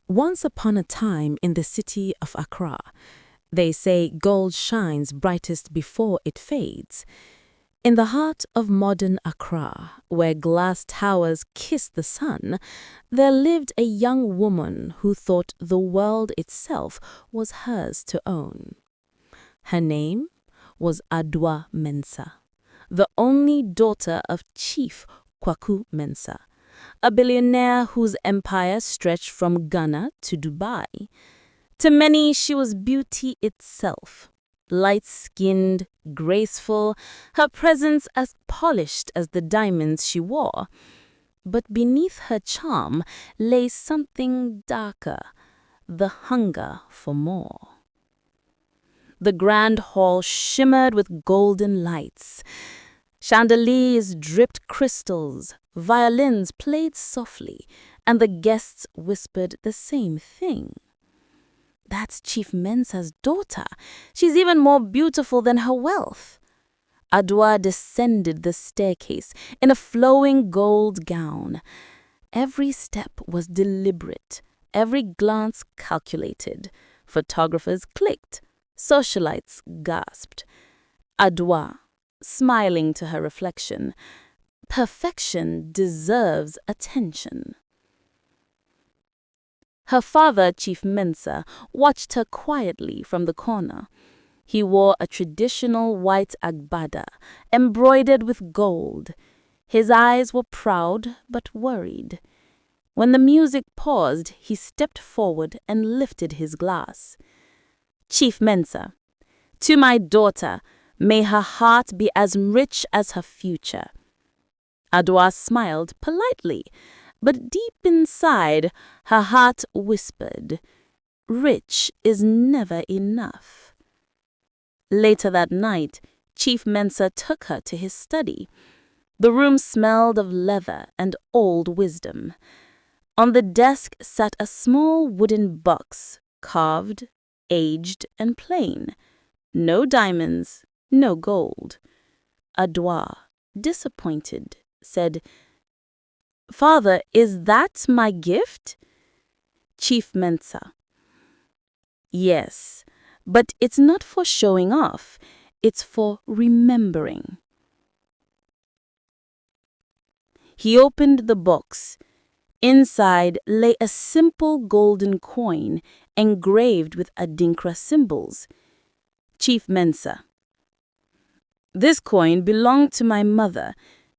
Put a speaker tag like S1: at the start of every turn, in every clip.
S1: Once upon a time in the city of Accra, they say gold shines brightest before it fades. In the heart of modern Accra, where glass towers kiss the sun, there lived a young woman who thought the world itself was hers to own. Her name was Adwoa Mensah, the only daughter of Chief Kwaku Mensah, a billionaire whose empire stretched from Ghana to Dubai. To many, she was beauty itself. Light-skinned, graceful, her presence as polished as the diamonds she wore. But beneath her charm lay something darker, the hunger for more. The grand hall shimmered with golden lights. Chandeliers dripped crystals, violins played softly, and the guests whispered the same thing. That's Chief Mensah's daughter. She's even more beautiful than her wealth. Adwoa descended the staircase in a flowing gold gown. Every step was deliberate, every glance calculated. Photographers clicked, socialites gasped. Adwoa, smiling to her reflection, perfection deserves attention. Her father, Chief Mensah, watched her quietly from the corner. He wore a traditional white agbada, embroidered with gold. His eyes were proud but worried. When the music paused, he stepped forward and lifted his glass. Chief Mensah, to my daughter, may her heart be as rich as her future. Adwoa smiled politely, but deep inside, her heart whispered, rich is never enough. Later that night, Chief Mensah took her to his study. The room smelled of leather and old wisdom. On the desk sat a small wooden box, carved, aged, and plain. No diamonds, no gold. Adwoa, disappointed, said, Father, is that my gift? Chief Mensah, yes, but it's not for showing off. It's for remembering. He opened the box. Inside lay a simple golden coin engraved with Adinkra symbols. Chief Mensah, this coin belonged to my mother.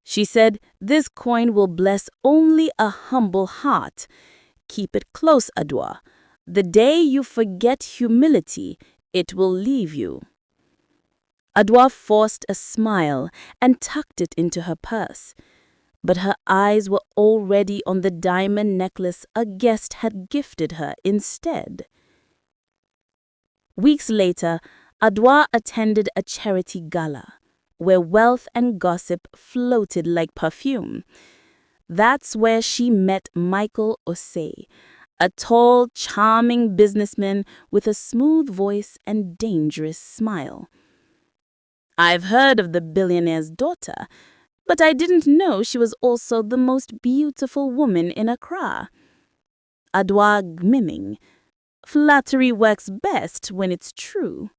S1: She said, this coin will bless only a humble heart. Keep it close, Adwoa. The day you forget humility, it will leave you. Adwoa forced a smile and tucked it into her purse. But her eyes were already on the diamond necklace a guest had gifted her instead. Weeks later, Adwoa attended a charity gala, where wealth and gossip floated like perfume. That's where she met Michael Osei, a tall, charming businessman with a smooth voice and dangerous smile. I've heard of the billionaire's daughter, but I didn't know she was also the most beautiful woman in Accra. Adwoa miming, flattery works best when it's true.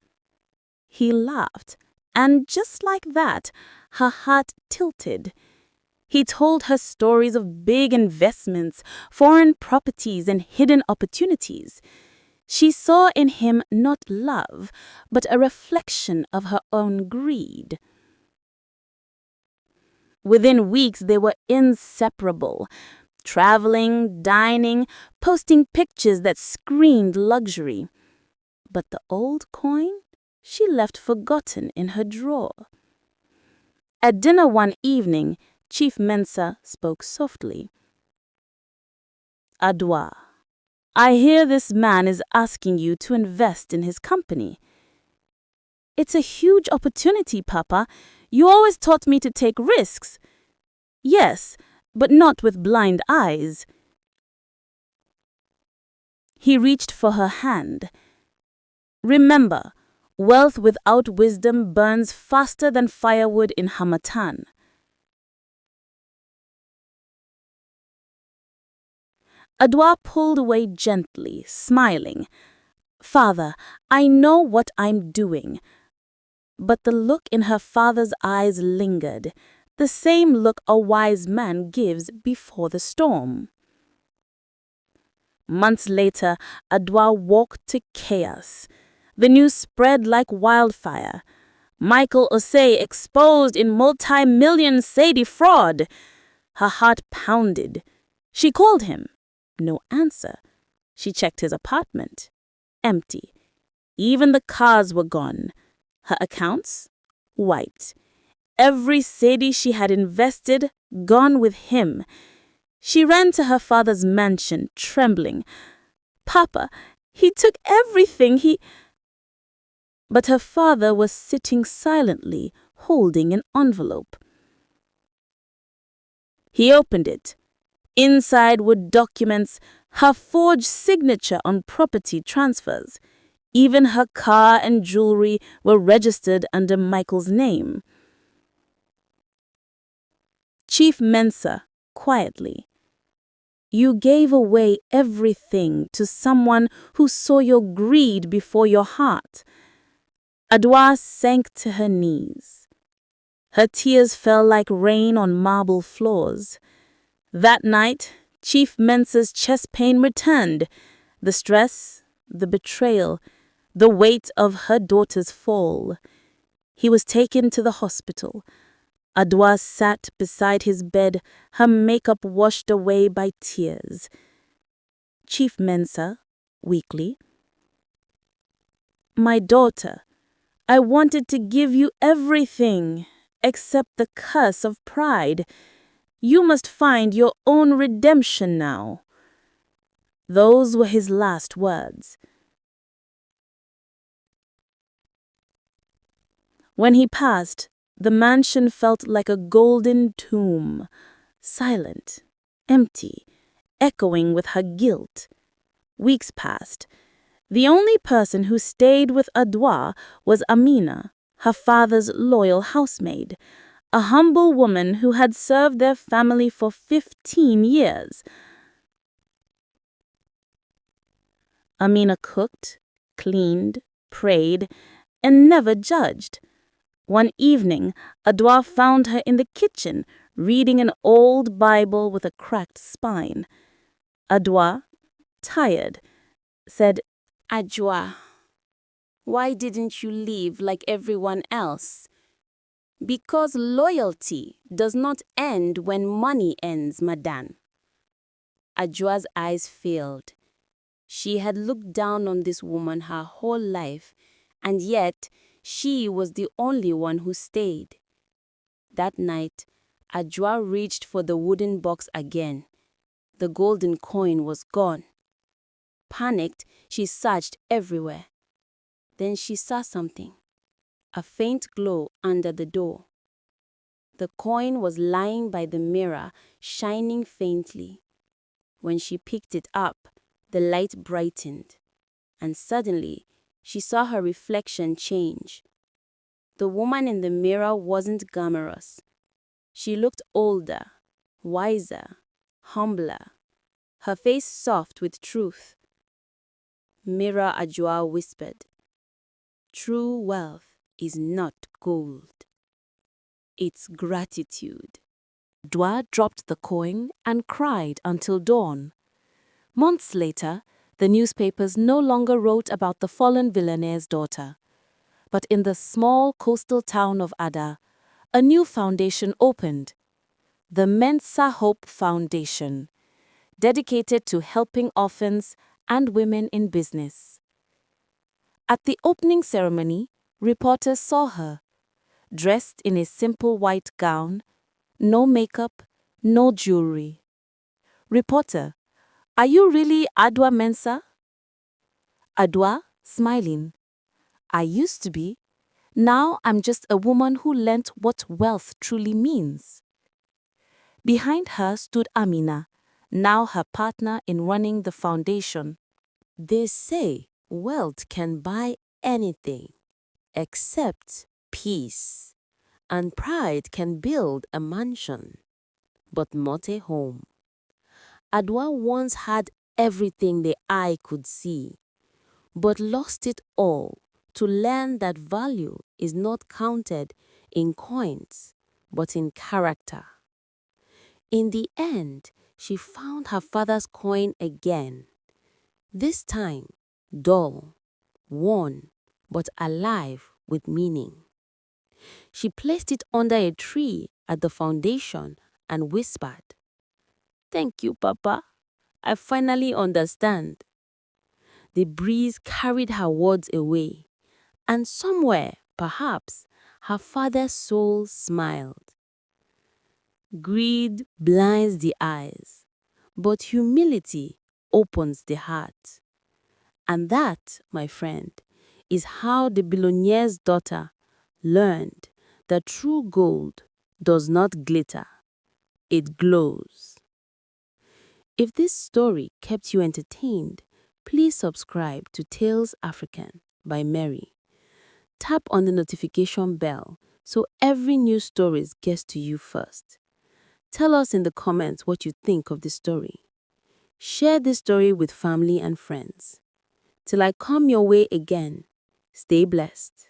S1: He laughed. And just like that, her heart tilted. He told her stories of big investments, foreign properties, and hidden opportunities. She saw in him not love, but a reflection of her own greed. Within weeks, they were inseparable, traveling, dining, posting pictures that screamed luxury. But the old coin? She left forgotten in her drawer. At dinner one evening, Chief Mensah spoke softly. Adwoa, I hear this man is asking you to invest in his company. It's a huge opportunity, Papa. You always taught me to take risks. Yes, but not with blind eyes. He reached for her hand. Remember, wealth without wisdom burns faster than firewood in Hamatan.
S2: Adwoa pulled away gently, smiling. "Father, I know what I'm doing." But the look in her father's eyes lingered, the same look a wise man gives before the storm. Months later, Adwoa woke to chaos. The news spread like wildfire. Michael Osei exposed in multi-million Sadie fraud. Her heart pounded. She called him. No answer. She checked his apartment. Empty. Even the cars were gone. Her accounts? Wiped. Every Sadie she had invested, gone with him. She ran to her father's mansion, trembling. "Papa, he took everything, But her father was sitting silently, holding an envelope. He opened it. Inside were documents, her forged signature on property transfers. Even her car and jewelry were registered under Michael's name. Chief Mensah, quietly. "You gave away everything to someone who saw your greed before your heart." Adwoa sank to her knees. Her tears fell like rain on marble floors. That night, Chief Mensah's chest pain returned. The stress, the betrayal, the weight of her daughter's fall. He was taken to the hospital. Adwoa sat beside his bed, her makeup washed away by tears. Chief Mensah, weakly. "My daughter, I wanted to give you everything, except the curse of pride. You must find your own redemption now." Those were his last words. When he passed, the mansion felt like a golden tomb, silent, empty, echoing with her guilt. Weeks passed. The only person who stayed with Adwoa was Amina, her father's loyal housemaid, a humble woman who had served their family for 15 years. Amina cooked, cleaned, prayed, and never judged. One evening, Adwoa found her in the kitchen, reading an old Bible with a cracked spine. Adwoa, tired, said,
S1: "Adwoa, why didn't you live like everyone else?" "Because loyalty does not end when money ends, madame." Adwoa's eyes filled. She had looked down on this woman her whole life, and yet she was the only one who stayed. That night, Adwoa reached for the wooden box again. The golden coin was gone. Panicked, she searched everywhere. Then she saw something, a faint glow under the door. The coin was lying by the mirror, shining faintly. When she picked it up, the light brightened, and suddenly she saw her reflection change. The woman in the mirror wasn't glamorous. She looked older, wiser, humbler, her face soft with truth. "Mirror," Adwoa whispered, "true wealth is not gold. It's gratitude." Adwoa dropped the coin and cried until dawn. Months later, the newspapers no longer wrote about the fallen billionaire's daughter. But in the small coastal town of Ada, a new foundation opened, the Mensah Hope Foundation, dedicated to helping orphans and women in business. At the opening ceremony, reporters saw her, dressed in a simple white gown, no makeup, no jewelry. "Reporter, are you really Adwoa Mensah?" Adwoa, smiling. "I used to be. Now I'm just a woman who learnt what wealth truly means." Behind her stood Amina, now her partner in running the foundation.
S3: "They say wealth can buy anything except peace, and pride can build a mansion, but not a home. Adwoa once had everything the eye could see, but lost it all to learn that value is not counted in coins, but in character. In the end, she found her father's coin again, this time dull, worn, but alive with meaning. She placed it under a tree at the foundation and whispered, "Thank you, Papa. I finally understand." The breeze carried her words away, and somewhere, perhaps, her father's soul smiled. Greed blinds the eyes, but humility opens the heart. And that, my friend, is how the billionaire's daughter learned that true gold does not glitter, it glows. If this story kept you entertained, please subscribe to Tales African by Mary. Tap on the notification bell so every new story gets to you first. Tell us in the comments what you think of the story. Share this story with family and friends. Till I come your way again, stay blessed.